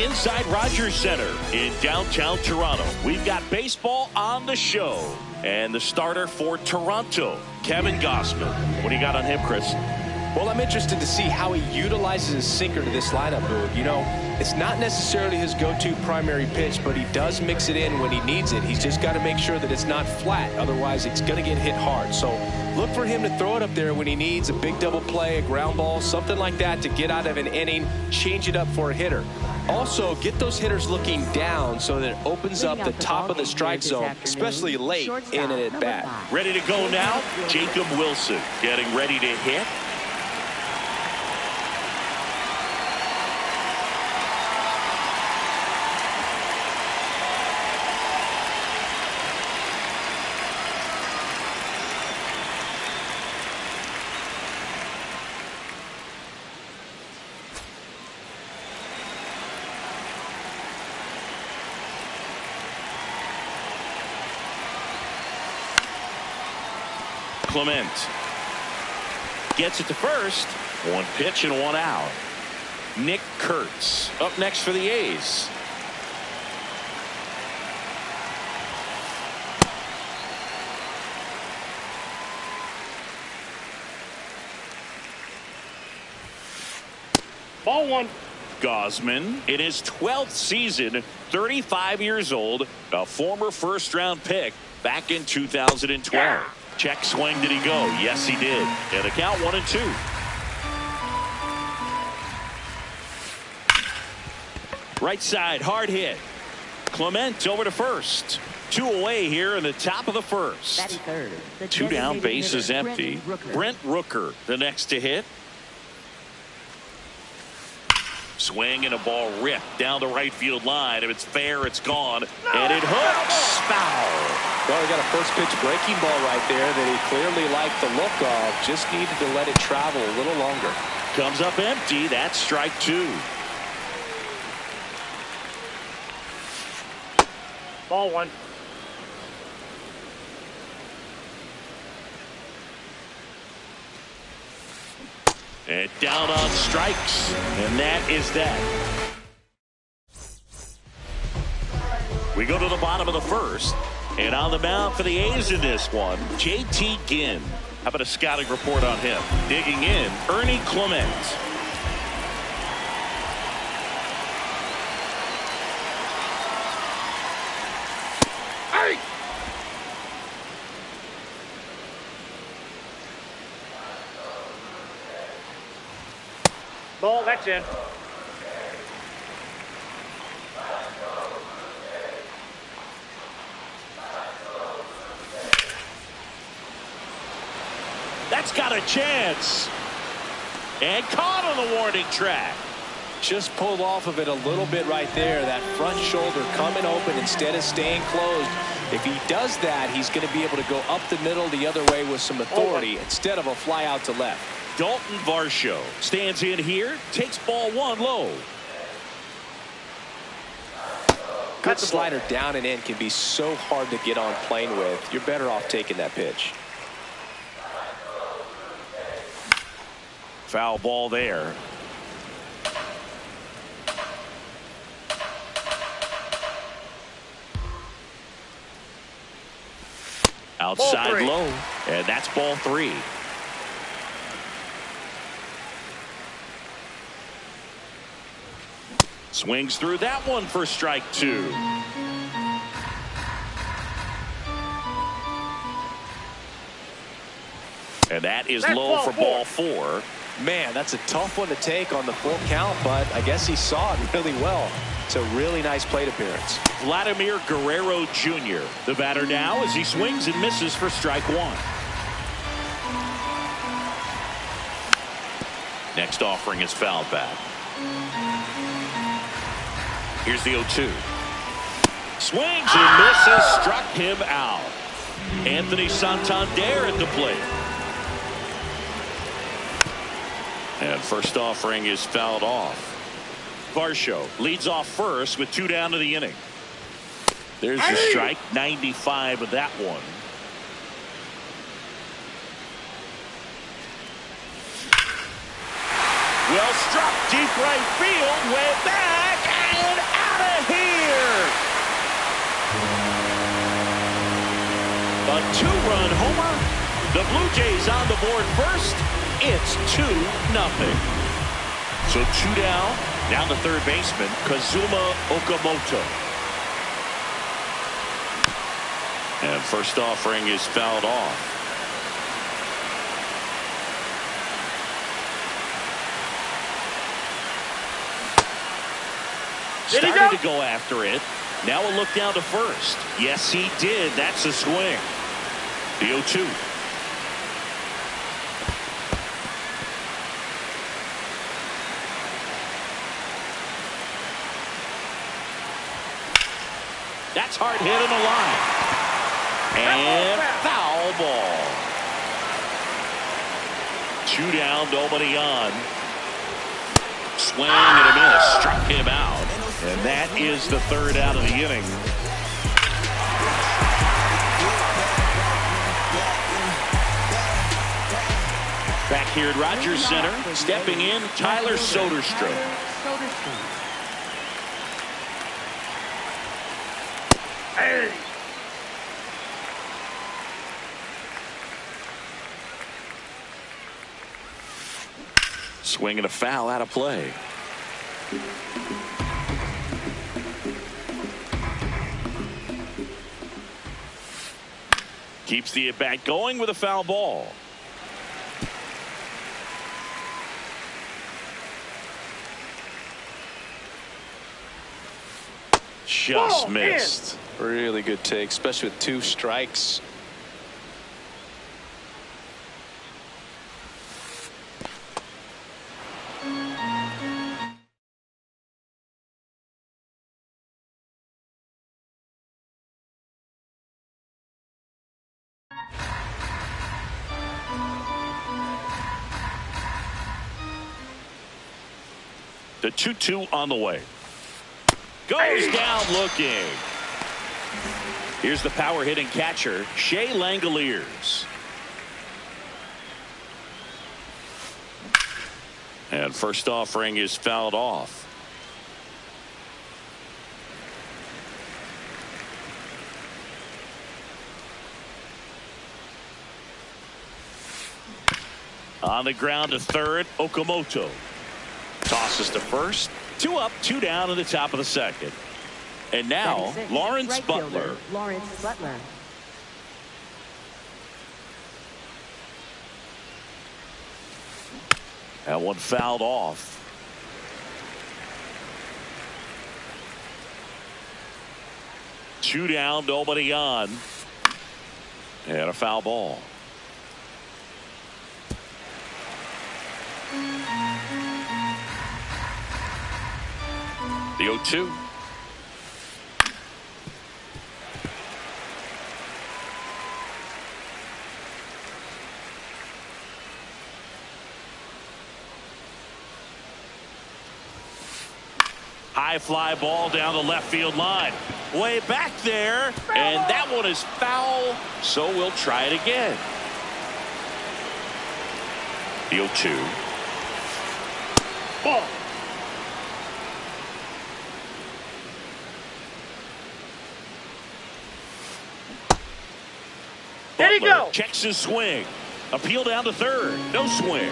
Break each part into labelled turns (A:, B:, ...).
A: inside Rogers Center in downtown Toronto. We've got baseball on the show. And the starter for Toronto, Kevin Gausman. What do you got on him, Chris?
B: Well, I'm interested to see how he utilizes his sinker to this lineup, Boog. You know, it's not necessarily his go-to primary pitch, but he does mix it in when he needs it. He's just got to make sure that it's not flat. Otherwise, it's going to get hit hard. So look for him to throw it up there when he needs a big double play, a ground ball, something like that to get out of an inning, change it up for a hitter. Also, get those hitters looking down so that it opens up the top of the strike zone, especially late in an at-bat.
A: Ready to go now, Jacob Wilson getting ready to hit. Clement gets it to first. One pitch and one out. Nick Kurtz up next for the A's.
C: Ball one.
A: Gausman in his 12th season, 35 years old, a former first-round pick back in 2012. Check swing, did he go? Yes, he did. And the count 1-2. Right side, hard hit. Clement over to first. 2 away here in the top of the first. 2 down, bases empty. Brent Rooker, the next to hit. Swing and a ball ripped down the right field line. If it's fair, it's gone. And it hooks. Foul.
B: Well, he got a first pitch breaking ball right there that he clearly liked the look of. Just needed to let it travel a little longer.
A: Comes up empty. That's strike 2.
C: Ball one.
A: And down on strikes. And that is that. We go to the bottom of the first. And on the mound for the A's in this one, J.T. Ginn. How about a scouting report on him? Digging in, Ernie Clement.
C: Hey! Ball, that's in.
A: That's got a chance. And caught on the warning track.
B: Just pulled off of it a little bit right there. That front shoulder coming open instead of staying closed. If he does that, he's going to be able to go up the middle the other way with some authority instead of a fly out to left.
A: Dalton Varsho stands in here, takes ball 1 low.
B: Good slider down and in can be so hard to get on plane with. You're better off taking that pitch.
A: Foul ball there. Outside low, and that's ball 3. Swings through that one for strike 2. And that is low for ball 4.
B: Man, that's a tough one to take on the full count, but I guess he saw it really well. It's a really nice plate appearance.
A: Vladimir Guerrero Jr. the batter now as he swings and misses for strike 1. Next offering is fouled back. Here's the 0-2. Swings and misses, struck him out. Anthony Santander at the plate. And first offering is fouled off. Varsho leads off first with 2 down to the inning. There's the strike, 95 of that one. Well struck, deep right field, way back. And out of here! A two-run homer. The Blue Jays on the board first. It's 2-0. So 2 down. Down to third baseman, Kazuma Okamoto. And first offering is fouled off. Started to go after it. Now a look down to first. Yes, he did. That's a swing. The 0-2. That's hard hit in the line. And foul ball. 2 down, nobody on. Swing and a miss. Struck him out. And that is the 3rd out of the inning. Back here at Rogers Center, stepping in, Tyler Soderstrom.
C: Hey.
A: Swing and a foul out of play. Keeps the at-bat going with a foul ball. Just missed.
B: Really good take, especially with 2 strikes.
A: The 2-2 on the way. Goes down looking. Here's the power hitting catcher, Shea Langoliers. And first offering is fouled off. On the ground to third, Okamoto. Tosses to first. 2 up, 2 down in the top of the 2nd. And now, Lawrence Butler. That one fouled off. Two down, nobody on. And a foul ball. The 0-2. High fly ball down the left field line. Way back there. And that one is foul. So we'll try it again. The 0-2.
C: Ball. There you go.
A: Checks his swing. Appeal down to third. No swing.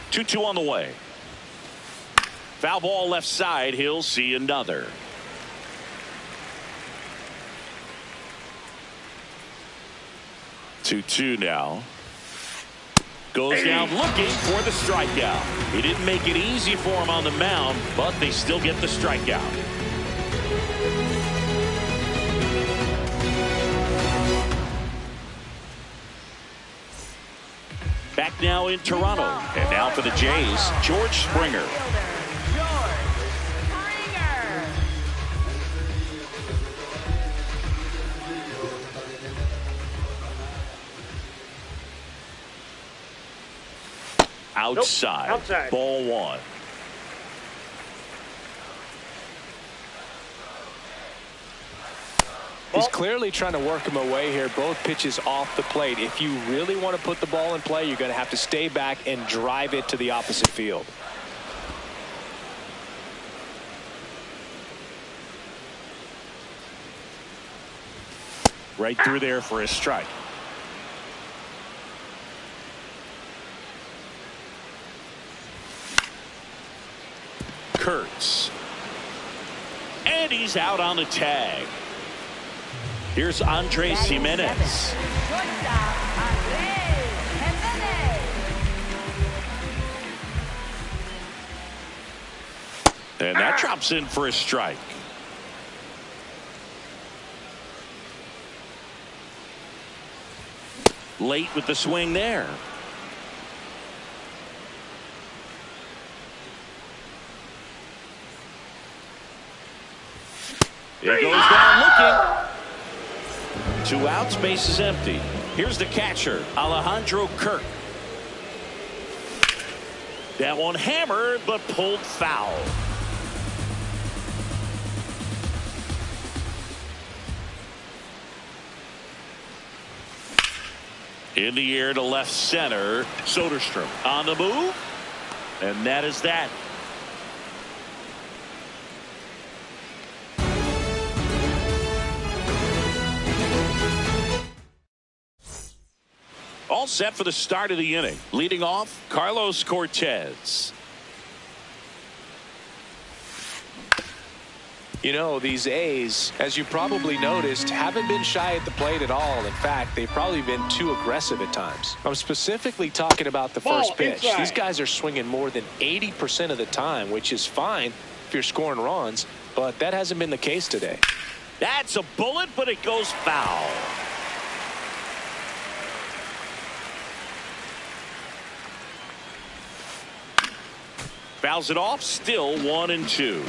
A: Two on the way. Foul ball left side. He'll see another. Two now. Goes down looking for the strikeout. He didn't make it easy for him on the mound, but they still get the strikeout. Back now in Toronto. And now for the Jays, George Springer. Outside.
C: Nope. Outside.
A: Ball 1.
B: He's clearly trying to work him away here. Both pitches off the plate. If you really want to put the ball in play, you're going to have to stay back and drive it to the opposite field.
A: Right through there for a strike. Kurtz. And he's out on the tag. Here's Andres Jimenez. And that drops in for a strike. Late with the swing there. He goes down looking. 2 outs, base is empty. Here's the catcher, Alejandro Kirk. That one hammered, but pulled foul. In the air to left center, Soderstrom on the move, and that is that. All set for the start of the inning. Leading off, Carlos Cortez.
B: You know, these A's, as you probably noticed, haven't been shy at the plate at all. In fact, they've probably been too aggressive at times. I'm specifically talking about the first pitch.
C: Inside.
B: These guys are swinging more than 80% of the time, which is fine if you're scoring runs, but that hasn't been the case today.
A: That's a bullet, but it goes foul. Fouls it off, still 1-2.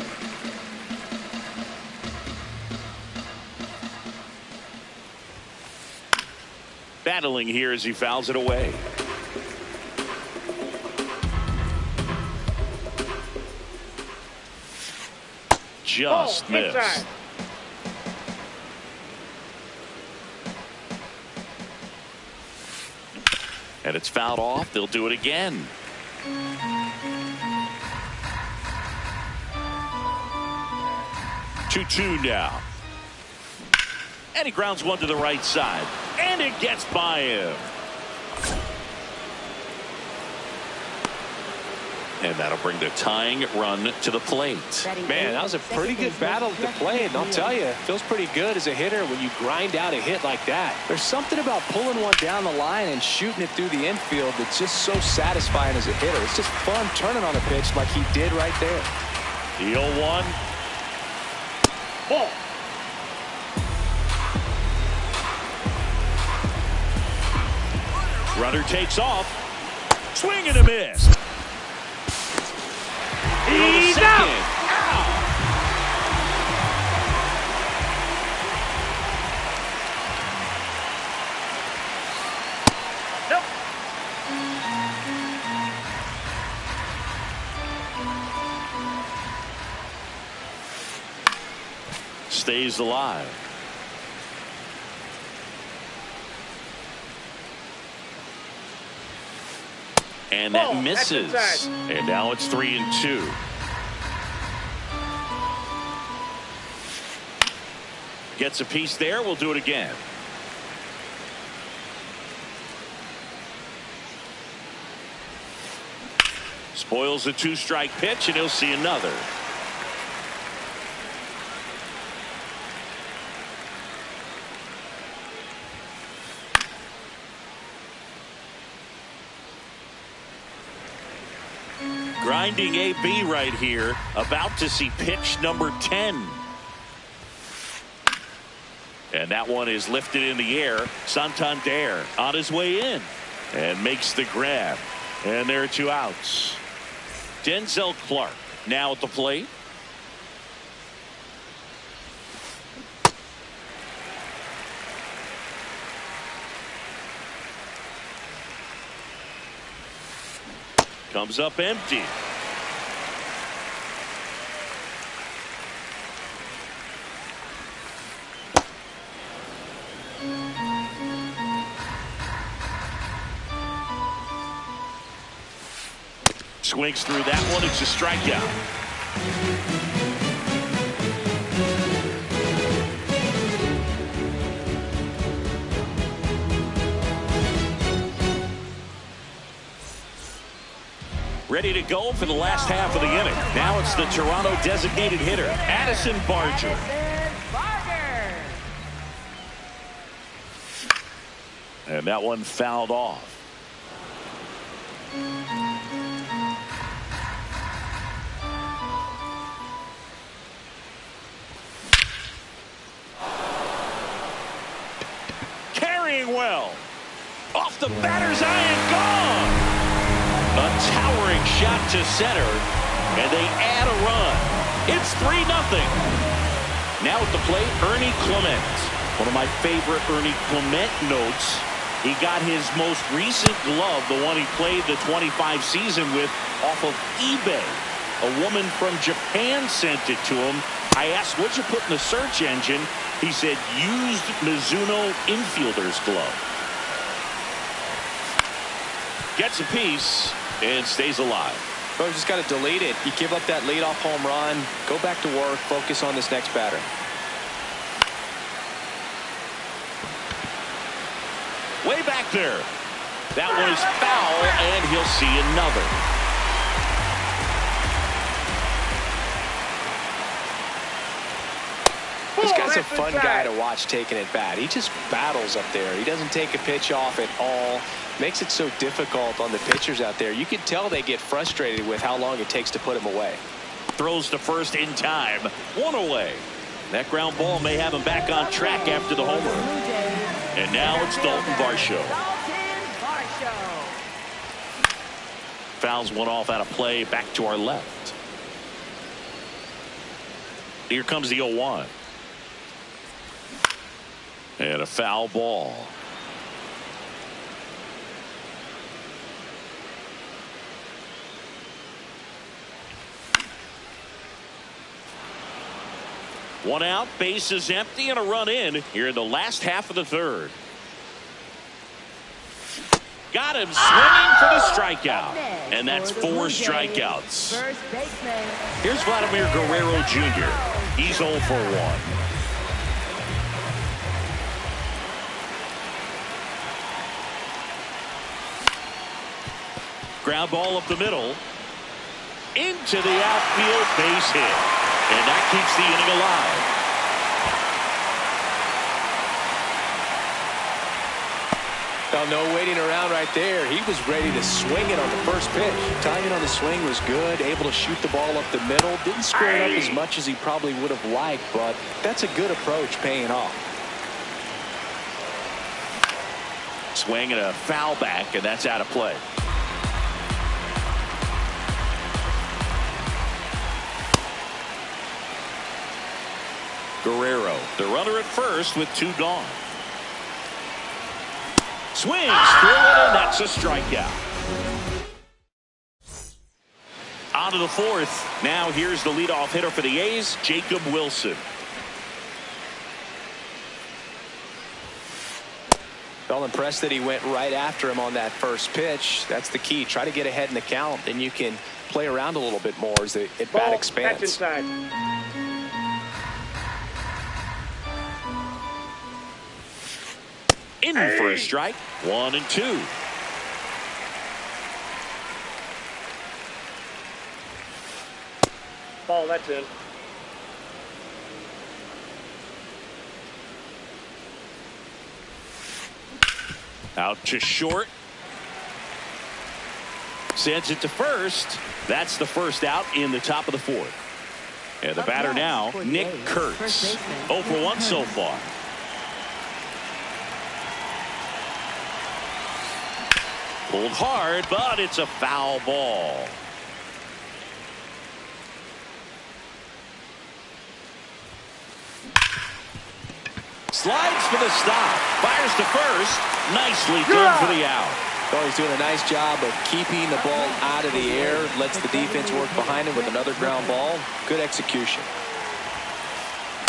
A: Battling here as he fouls it away. Just missed.
C: Inside.
A: And it's fouled off. They'll do it again. Two now. And he grounds one to the right side. And it gets by him. And that'll bring the tying run to the plate.
B: Man, that was a pretty good battle at the plate, and I'll tell you, it feels pretty good as a hitter when you grind out a hit like that.
D: There's something about pulling one down the line and shooting it through the infield that's just so satisfying as a hitter. It's just fun turning on a pitch like he did right there.
A: The 0-1.
C: Ball.
A: Runner takes off. Swing and a miss.
C: He's out. Nope.
A: Stays alive. And that misses. And now it's 3-2. Gets a piece there. We'll do it again. Spoils the 2-strike pitch, and he'll see another. Grinding AB right here, about to see pitch number 10. And that one is lifted in the air. Santander on his way in and makes the grab. And there are 2 outs. Denzel Clark now at the plate. Comes up empty. Swings through that one. It's a strikeout. Ready to go for the last half of the inning. Now it's the Toronto designated hitter, Addison Barger. And that one fouled off. Carrying well. Off the batter's eye and gone. A towering shot to center, and they add a run. It's 3-0. Now at the plate, Ernie Clement. One of my favorite Ernie Clement notes. He got his most recent glove, the one he played the 25 season with, off of eBay. A woman from Japan sent it to him. I asked, what'd you put in the search engine? He said, used Mizuno infielder's glove. Gets a piece and stays alive.
B: Well, you just got to delete it. You give up that leadoff home run, go back to work, focus on this next batter.
A: Way back there. That one is foul, and he'll see another.
B: This guy's a fun guy to watch taking at bat. He just battles up there. He doesn't take a pitch off at all. Makes it so difficult on the pitchers out there. You can tell they get frustrated with how long it takes to put him away.
A: Throws to first in time. One away. That ground ball may have him back on track after the homer. And now it's Dalton Varsho. Fouls one off out of play, back to our left. Here comes the 0-1. And a foul ball. One out, bases empty, and a run in here in the last half of the third. Got him swinging for the strikeout. And that's 4 strikeouts. Here's Vladimir Guerrero Jr. He's 0 for 1. Ground ball up the middle. Into the outfield, base hit. And that keeps the inning alive.
B: Well, no waiting around right there. He was ready to swing it on the first pitch. Timing on the swing was good. Able to shoot the ball up the middle. Didn't square it up as much as he probably would have liked, but that's a good approach paying off.
A: Swing and a foul back, and that's out of play. Guerrero, the runner at first with 2 gone. Swings through it, and that's a strikeout. On to the 4th. Now here's the leadoff hitter for the A's, Jacob Wilson.
B: Well, impressed that he went right after him on that first pitch. That's the key. Try to get ahead in the count, and you can play around a little bit more as the at-bat expands.
C: That's inside.
A: In for a strike. 1 and 2.
C: Ball, that's in.
A: Out to short. Sends it to first. That's the first out in the top of the 4th. And the batter now, Nick Kurtz. 0 for 1 so far. Pulled hard, but it's a foul ball. Slides for the stop. Fires to first. Nicely done for the out.
B: Well, he's doing a nice job of keeping the ball out of the air. Lets the defense work behind him with another ground ball. Good execution.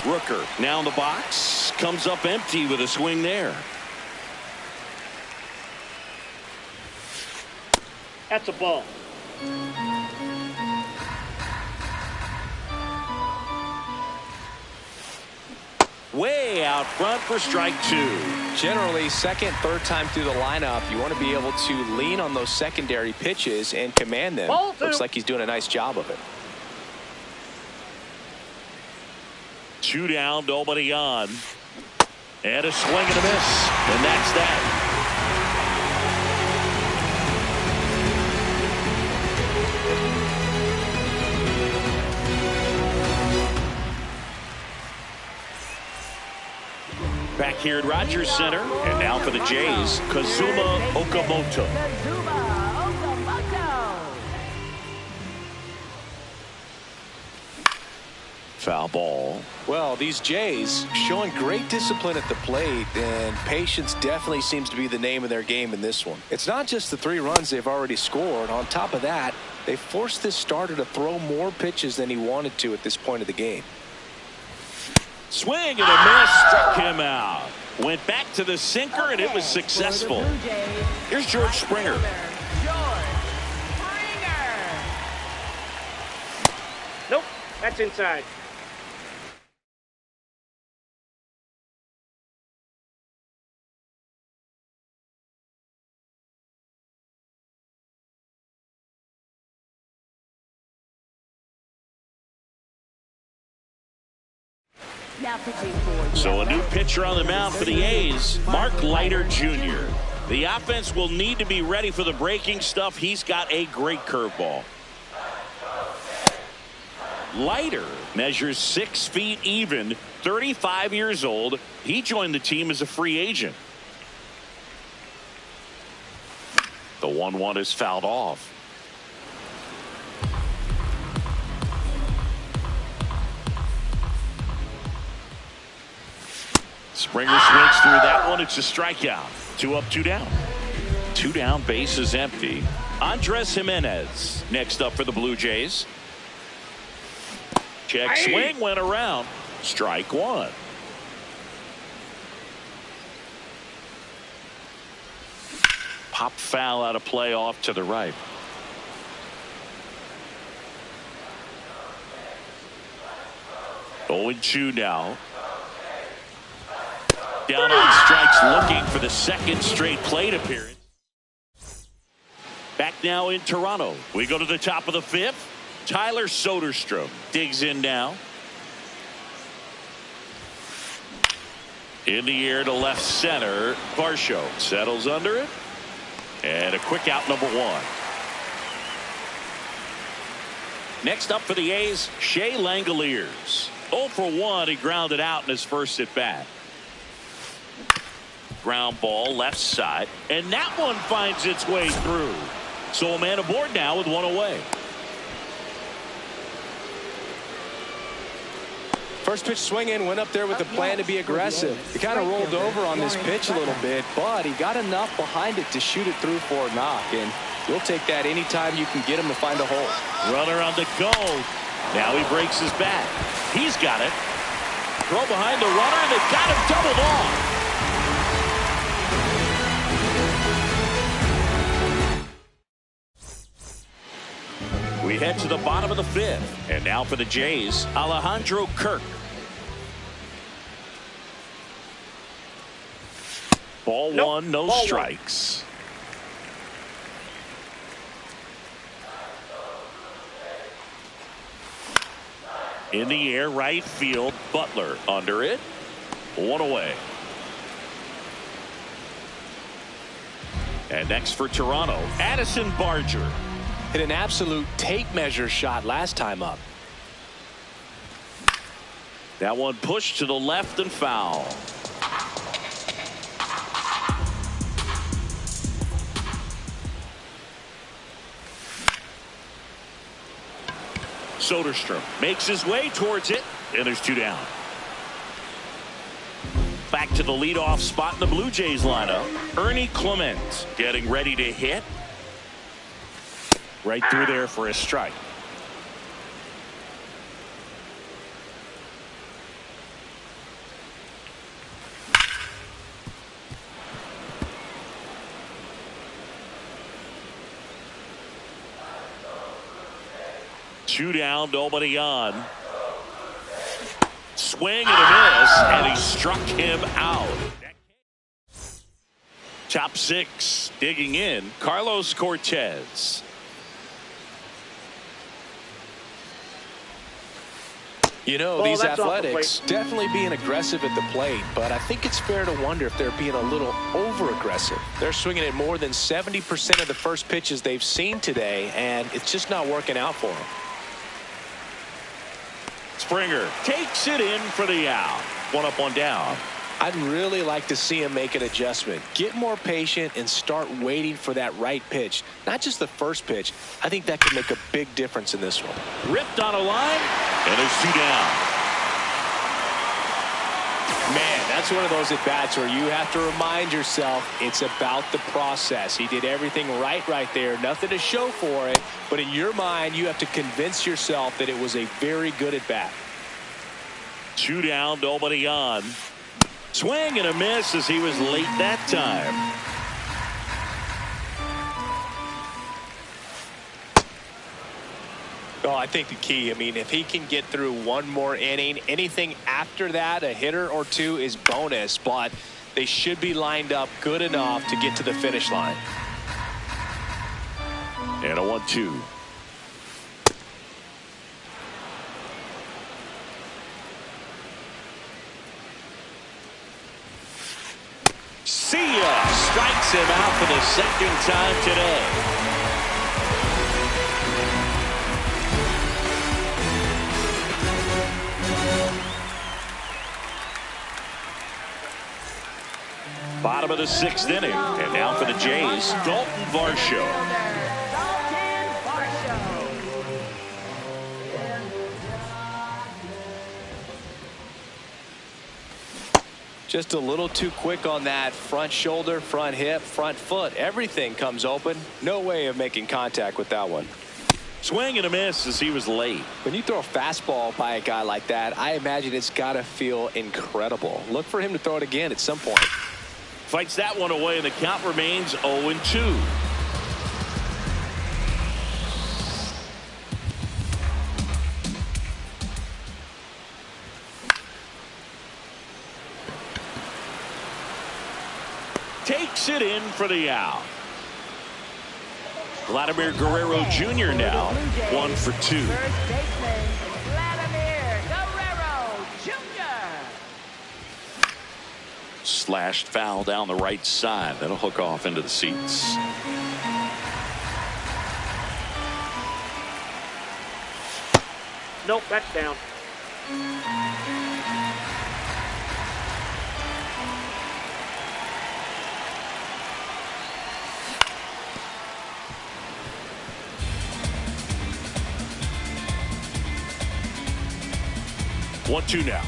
A: Rooker now in the box. comes up empty with a swing there.
C: That's a ball.
A: Way out front for strike two.
D: Generally, second, third time through the lineup, you want to be able to lean on those secondary pitches and command them.
C: Ball two.
D: Looks like he's doing a nice job of it.
A: 2 down, nobody on. And a swing and a miss. And that's that. Back here at Rogers Center, and now for the Jays, Kazuma Okamoto. Foul ball.
D: Well, these Jays showing great discipline at the plate, and patience definitely seems to be the name of their game in this one. It's not just the 3 runs they've already scored. On top of that, they forced this starter to throw more pitches than he wanted to at this point of the game.
A: Swing and a miss, struck him out. Went back to the sinker, and it was successful. Here's George Springer.
C: Nope, that's inside.
A: So a new pitcher on the mound for the A's, Mark Leiter Jr. The offense will need to be ready for the breaking stuff. He's got a great curveball. Leiter measures 6 feet even, 35 years old. He joined the team as a free agent. The 1-1 is fouled off. Springer swings through that one. It's a strikeout. 2 up, 2 down. 2 down, base is empty. Andres Jimenez next up for the Blue Jays. Check swing, went around. Strike 1. Pop foul out of play off to the right. Oh, 0-2 now. Down on strikes, looking for the second straight plate appearance. Back now in Toronto. We go to the top of the 5th. Tyler Soderstrom digs in now. In the air to left center. Varsho settles under it. And a quick out, number 1. Next up for the A's, Shea Langoliers. 0 for 1. He grounded out in his first at bat. Ground ball left side, and that one finds its way through. So a man aboard now with 1 away.
D: First pitch swinging, went up there with the plan to be aggressive. He kind of rolled over on this pitch a little bit, but he got enough behind it to shoot it through for a knock, and you'll take that anytime you can get him to find a hole.
A: Runner on the go. Now he breaks his bat. He's got it. Throw behind the runner, and they've got him doubled off. We head to the bottom of the 5th. And now for the Jays, Alejandro Kirk. Ball 1, no strikes. In the air, right field, Butler under it. 1 away. And next for Toronto, Addison Barger.
D: Hit an absolute tape measure shot last time up.
A: That one pushed to the left and foul. Soderstrom makes his way towards it, and there's 2 down. Back to the leadoff spot in the Blue Jays lineup. Ernie Clement getting ready to hit. Right through there for a strike. 2 down, nobody on. Swing and a miss, and he struck him out. Top 6, digging in, Carlos Cortez.
D: You know, these Athletics definitely being aggressive at the plate, but I think it's fair to wonder if they're being a little over-aggressive. They're swinging at more than 70% of the first pitches they've seen today, and it's just not working out for them.
A: Springer takes it in for the out. 1 up, 1 down.
D: I'd really like to see him make an adjustment. Get more patient and start waiting for that right pitch. Not just the first pitch. I think that could make a big difference in this one.
A: Ripped on a line, and there's 2 down.
B: Man, that's one of those at-bats where you have to remind yourself it's about the process. He did everything right there. Nothing to show for it. But in your mind, you have to convince yourself that it was a very good at-bat.
A: 2 down, nobody on. Swing and a miss as he was late that time.
B: Oh, I think the key, I mean, if he can get through 1 more inning, anything after that, a hitter or 2 is bonus, but they should be lined up good enough to get to the finish line.
A: And a 1-2. See ya! Strikes him out for the 2nd time today. Bottom of the 6th inning, and now for the Jays, Dalton Varsho.
B: Just a little too quick on that front shoulder, front hip, front foot. Everything comes open. No way of making contact with that one.
A: Swing and a miss as he was late.
B: When you throw a fastball by a guy like that, I imagine it's got to feel incredible. Look for him to throw it again at some point.
A: Fights that one away, and the count remains 0-2. Takes it in for the out. Vladimir Guerrero Jr. now 1 for 2.
E: First baseman Vladimir Guerrero Jr.
A: Slashed foul down the right side. That'll hook off into the seats.
C: Nope, that's down.
A: One, 2 now.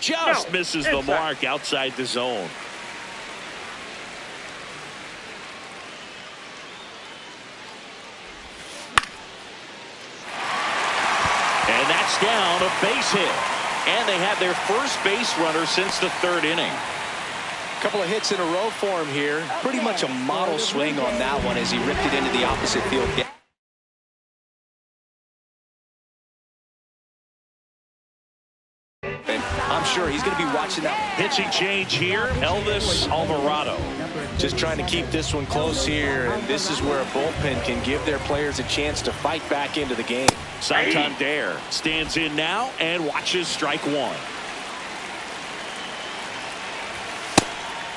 A: Just misses the mark outside the zone. And that's down, a base hit. And they had their first base runner since the 3rd inning.
B: A couple of hits in a row for him here. Pretty much a model swing on that one as he ripped it into the opposite field. I'm sure he's going to be watching that.
A: Pitching change here, Elvis Alvarado.
B: Just trying to keep this one close here, and this is where a bullpen can give their players a chance to fight back into the game.
A: Santander stands in now and watches strike 1.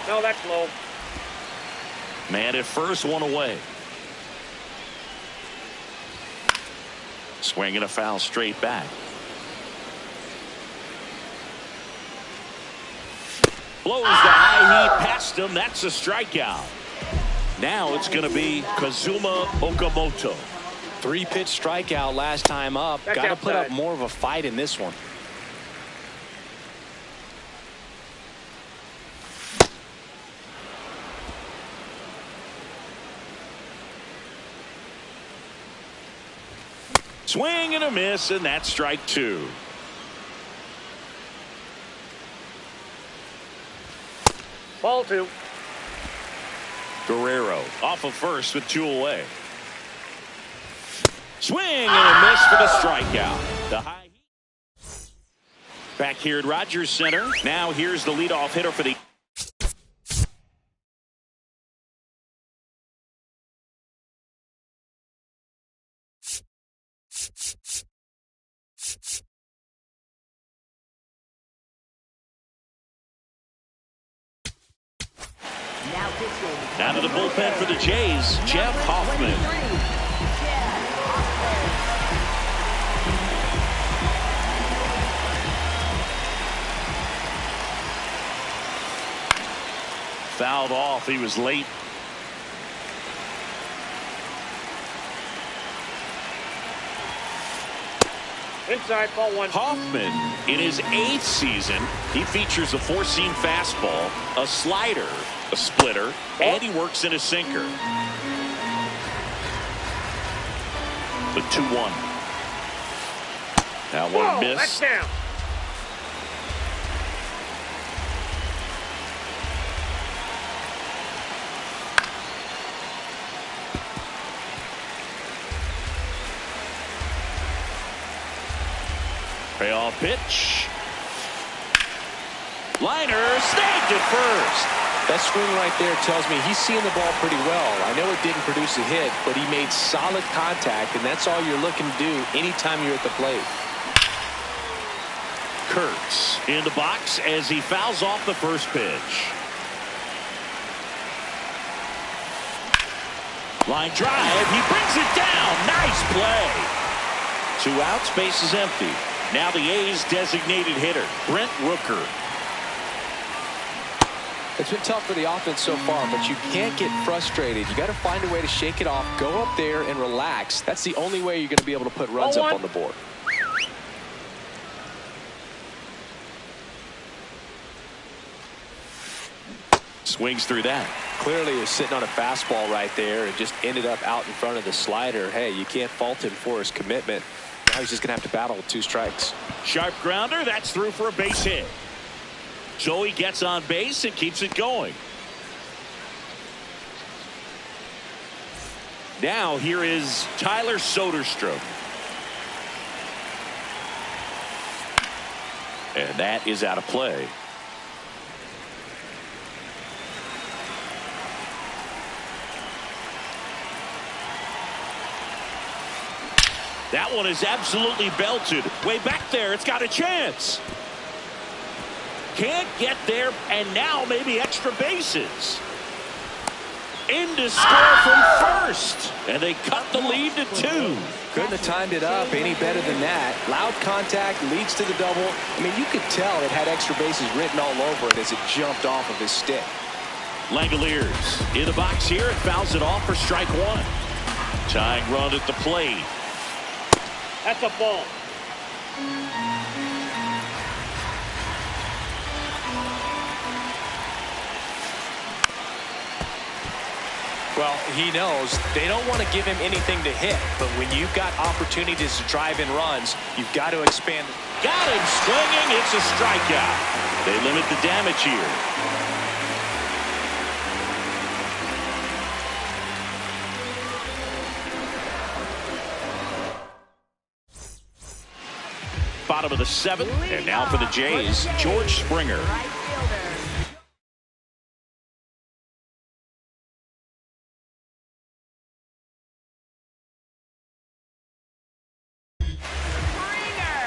C: No, that's low.
A: Man at first, 1 away. Swinging a foul straight back. Blows the high heat past him. That's a strikeout. Now it's going to be Kazuma Okamoto.
B: 3-pitch strikeout last time up. Got to put up more of a fight in this one.
A: Swing and a miss, and that's strike 2.
C: Ball 2.
A: Guerrero off of first with 2 away. Swing and a miss for the strikeout. The high. Back here at Rogers Center. Now here's the leadoff hitter for the. Now to the bullpen for the Jays, Jeff Hoffman. Fouled off. He was late.
C: Inside, ball one.
A: Hoffman, in his 8th season, he features a 4-seam fastball, a slider, a splitter, and he works in a sinker. The 2-1. Now one miss.
C: That's down.
A: Payoff pitch. Liner snagged at first.
B: That swing right there tells me he's seeing the ball pretty well. I know it didn't produce a hit, but he made solid contact, and that's all you're looking to do anytime you're at the plate.
A: Kurtz in the box as he fouls off the first pitch. Line drive. He brings it down. Nice play. 2 outs. Base is empty. Now the A's designated hitter, Brent Rooker.
B: It's been tough for the offense so far, but you can't get frustrated. You got to find a way to shake it off, go up there and relax. That's the only way you're going to be able to put runs up on the board.
A: Swings through that.
B: Clearly he was sitting on a fastball right there and just ended up out in front of the slider. Hey, you can't fault him for his commitment. Now he's just going to have to battle with 2 strikes.
A: Sharp grounder. That's through for a base hit. So he gets on base and keeps it going. Now here is Tyler Soderstrom. And that is out of play. That one is absolutely belted. Way back there. It's got a chance. Can't get there, and now maybe extra bases. In to score from first, and they cut the lead to 2.
B: Couldn't have timed it up any better than that. Loud contact leads to the double. I mean, you could tell it had extra bases written all over it as it jumped off of his stick.
A: Langoliers in the box here and fouls it off for strike 1. Tying run at the plate.
C: That's a ball.
B: Well, he knows they don't want to give him anything to hit, but when you've got opportunities to drive in runs, you've got to expand.
A: Got him swinging. It's a strikeout. They limit the damage here. Bottom of the 7th, and now for the Jays, George Springer.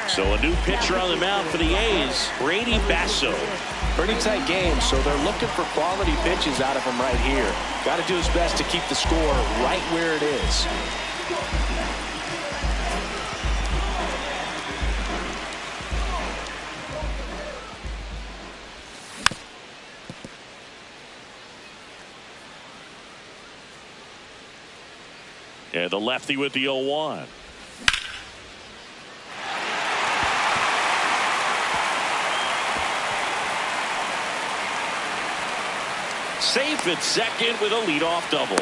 A: So a new pitcher on the mound for the A's, Brady Basso.
B: Pretty tight game, so they're looking for quality pitches out of him right here. Got to do his best to keep the score right where it is.
A: Yeah, the lefty with the 0-1. Safe at second with a leadoff double.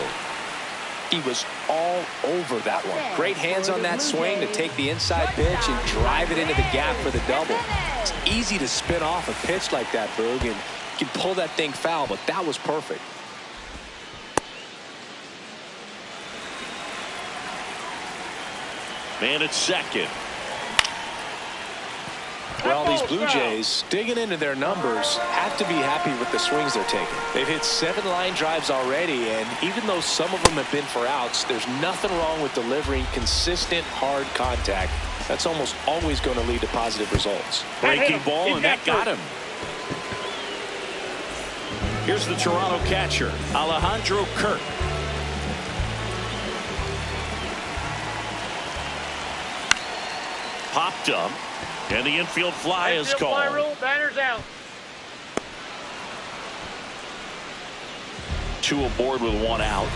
B: He was all over that one. Great hands on that swing to take the inside pitch and drive it into the gap for the double. It's easy to spin off a pitch like that, Boog, and you can pull that thing foul, but that was perfect.
A: Man at second.
D: Well, these Blue Jays, digging into their numbers, have to be happy with the swings they're taking. They've hit 7 line drives already, and even though some of them have been for outs, there's nothing wrong with delivering consistent, hard contact. That's almost always going to lead to positive results.
A: Breaking ball, and that got him. Here's the Toronto catcher, Alejandro Kirk. Popped up, and the infield fly is called.
C: Fly rule, batter's out.
A: 2 aboard with 1 out.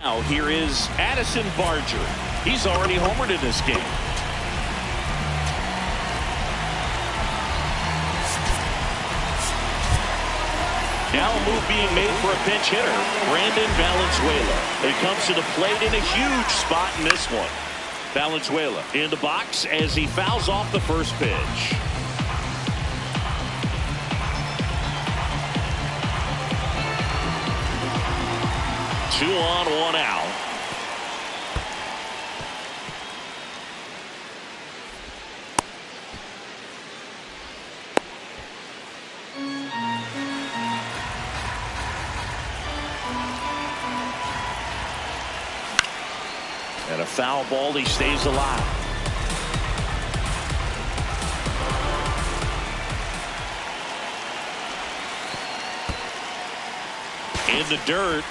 A: Now here is Addison Barger. He's already homered in this game. Now a move being made for a pinch hitter, Brandon Valenzuela. He comes to the plate in a huge spot in this one. Valenzuela in the box as he fouls off the first pitch. Two on, 1 out. And a foul ball, he stays alive. In the dirt.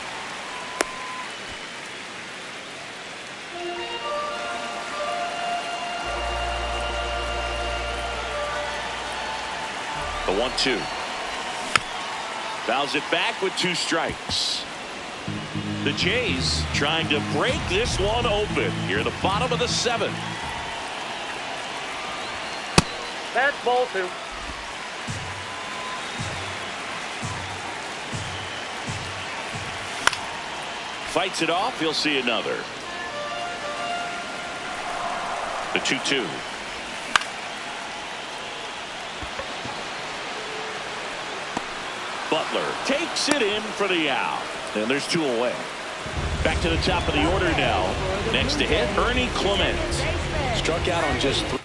A: The 1-2. Fouls it back with 2 strikes. The Jays trying to break this one open here at the bottom of the 7th.
C: That's ball 2.
A: Fights it off. He'll see another. The 2-2. Butler takes it in for the out. And there's 2 away. Back to the top of the order now. Next to hit, Ernie Clement.
D: Struck out on just 3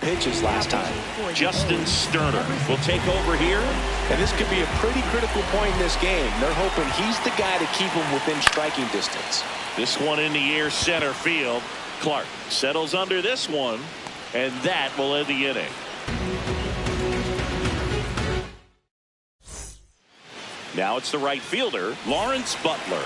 D: pitches last time.
A: Justin Sterner will take over here.
D: And this could be a pretty critical point in this game. They're hoping he's the guy to keep them within striking distance.
A: This one in the air, center field. Clark settles under this one, and that will end the inning. Now it's the right fielder, Lawrence Butler.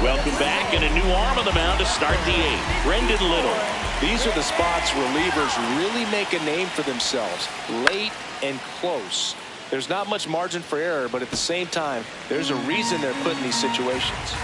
A: Welcome back, and a new arm on the mound to start the 8th. Brendan Little.
D: These are the spots relievers really make a name for themselves. Late and close. There's not much margin for error, but at the same time, there's a reason they're put in these situations.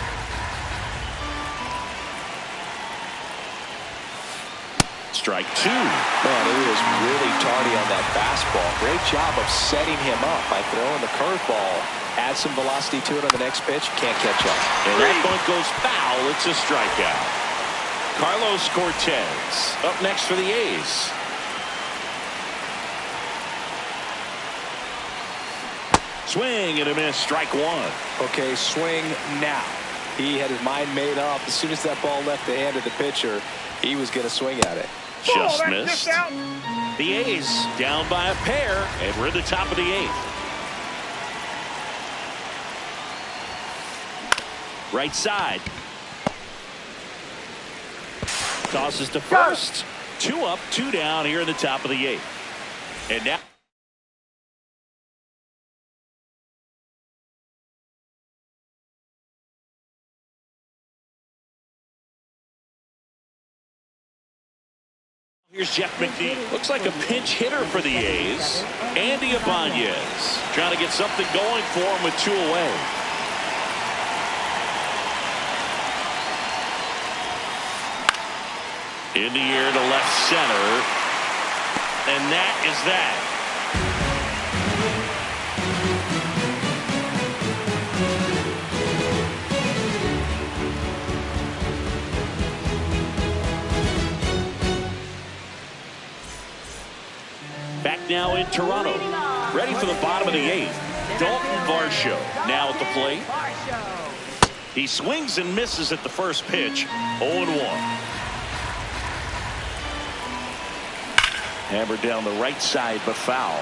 A: Strike 2.
D: Man, he was really tardy on that fastball. Great job of setting him up by throwing the curveball. Add some velocity to it on the next pitch. Can't catch up.
A: And that bunt goes foul. It's a strikeout. Carlos Cortez up next for the A's. Swing and a miss. Strike 1.
D: Okay, swing now. He had his mind made up. As soon as that ball left the hand of the pitcher, he was going to swing at it.
A: Just missed. The A's down by a pair, and we're at the top of the 8th. Right side. Tosses to first. 2 up, 2 down here in the top of the 8th. And now here's Jeff McNeil. Looks like a pinch hitter for the A's. Andy Ibanez trying to get something going for him with 2 away. In the air to left center. And that is that. now in Toronto. Ready for the bottom of the 8th. Dalton Varsho now at the plate. He swings and misses at the first pitch. 0-1. Hammered down the right side, but foul.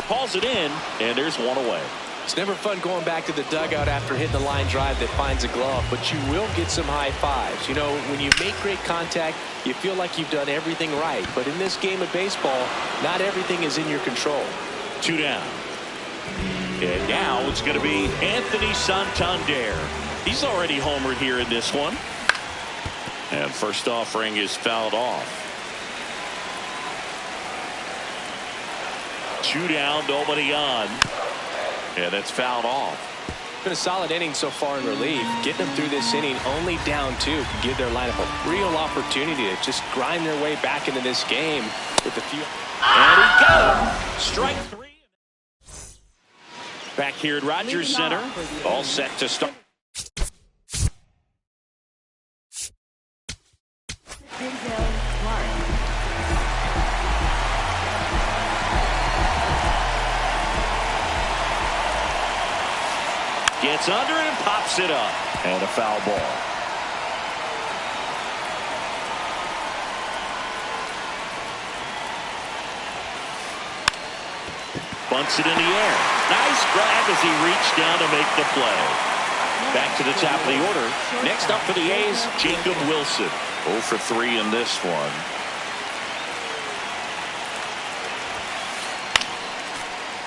A: Calls it in, and there's one away.
B: It's never fun going back to the dugout after hitting a line drive that finds a glove, but you will get some high fives. You know, when you make great contact, you feel like you've done everything right. But in this game of baseball, not everything is in your control.
A: 2 down. And now it's going to be Anthony Santander. He's already homered here in this one. And first offering is fouled off. 2 down, nobody on. Yeah, that's fouled off.
B: Been a solid inning so far in relief. Getting them through this inning only down 2 can give their lineup a real opportunity to just grind their way back into this game with a few.
A: And he got him. Strike 3. Back here at Rogers Center. All set to start. Gets under it and pops it up. And a foul ball. Bunts it in the air. Nice grab as he reached down to make the play. Back to the top of the order. Next up for the A's, Jacob Wilson. 0 for 3 in this one.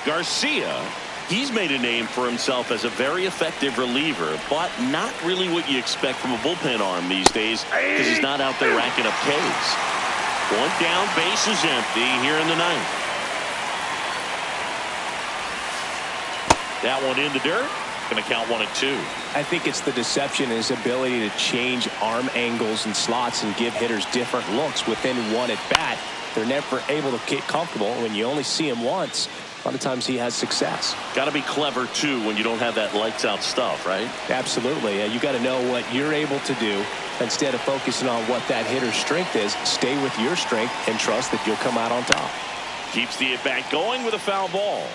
A: Garcia. He's made a name for himself as a very effective reliever, but not really what you expect from a bullpen arm these days because he's not out there racking up Ks. 1 down, base is empty here in the 9th. That one in the dirt. Going to count 1-2.
B: I think it's the deception, his ability to change arm angles and slots and give hitters different looks within 1 at bat. They're never able to get comfortable. When you only see him once, a lot of times he has success.
A: Got to be clever too when you don't have that lights out stuff, right?
B: Absolutely. You got to know what you're able to do instead of focusing on what that hitter's strength is. Stay with your strength and trust that you'll come out on top.
A: Keeps the at bat going with a foul ball.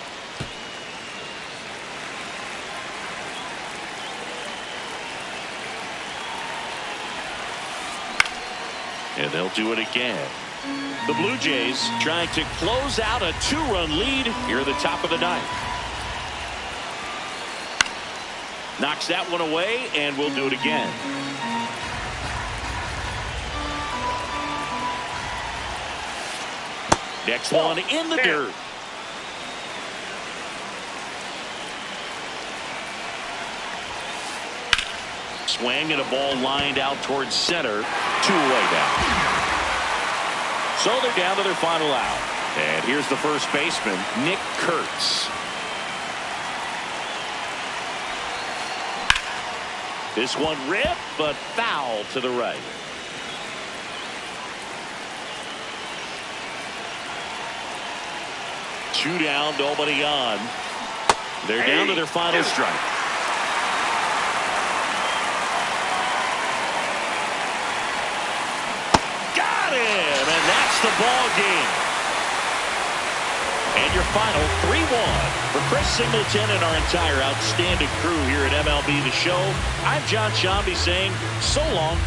A: And they'll do it again. The Blue Jays trying to close out a 2-run lead here at the top of the 9th. Knocks that one away, and we'll do it again. Next one in the dirt. Swing and a ball lined out towards center. 2 away now. So they're down to their final out. And here's the first baseman, Nick Kurtz. This one ripped, but foul to the right. Two down, nobody on. They're down to their final strike. The ball game. And your final 3-1 for Chris Singleton and our entire outstanding crew here at MLB The Show. I'm John Shambi saying so long.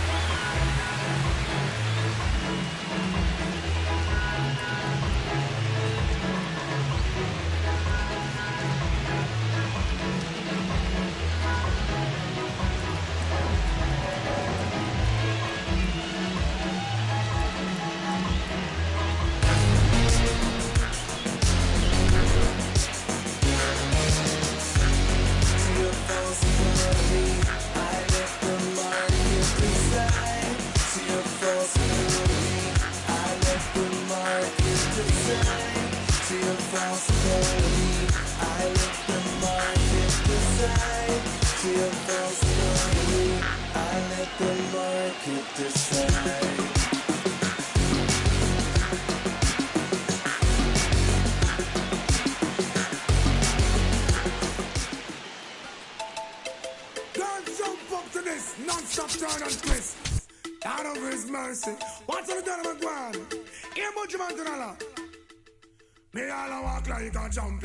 F: Non-stop turn on twist. out of his mercy. What's on the done of a guan? Here, much man to the law. Me all a walk like a champion.